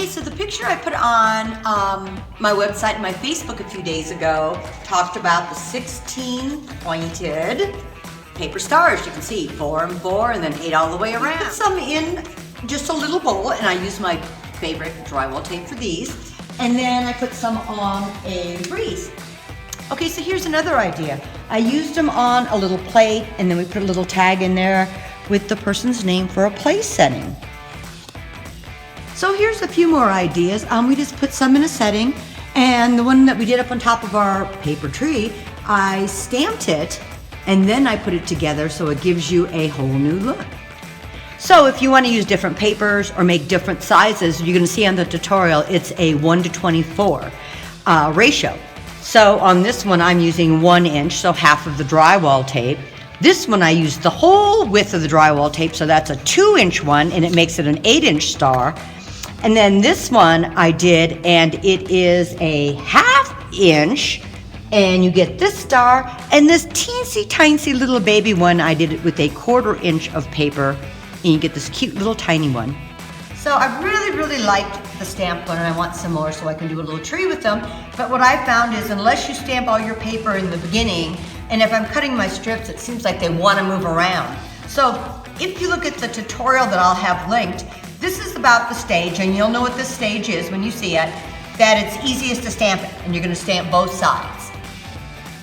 so the picture I put on my website and my Facebook a few days ago talked about the 16 pointed paper stars. You can see 4 and 4 and then 8 all the way around. I put some in just a little bowl, and I use my favorite drywall tape for these. And then I put some on a wreath. Okay, so here's another idea. I used them on a little plate, and then we put a little tag in there with the person's name for a place setting. So here's a few more ideas. We just put some in a setting, and the one that we did up on top of our paper tree, I stamped it, and then I put it together so it gives you a whole new look. So if you want to use different papers or make different sizes, you're going to see on the tutorial, it's a 1:24 ratio. So on this one, I'm using 1 inch, so half of the drywall tape. This one, I used the whole width of the drywall tape, so that's a 2-inch one, and it makes it an 8-inch star. And then this one I did, and it is a 1/2 inch, and you get this star, and this teensy tiny little baby one, I did it with a 1/4 inch of paper, and you get this cute little tiny one. So I really liked the stamped one, and I want some more so I can do a little tree with them. But what I found is unless you stamp all your paper in the beginning, and if I'm cutting my strips, it seems like they want to move around. So if you look at the tutorial that I'll have linked, this is about the stage, and you'll know what this stage is when you see it, that it's easiest to stamp it, and you're going to stamp both sides.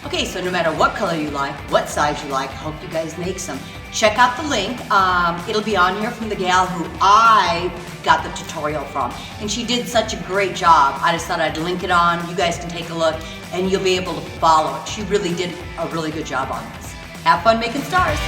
Okay, so no matter what color you like, what size you like, I hope you guys make some. Check out the link. It'll be on here from the gal who I got the tutorial from, and she did such a great job. I just thought I'd link it on. You guys can take a look, and you'll be able to follow it. She really did a really good job on this. Have fun making stars.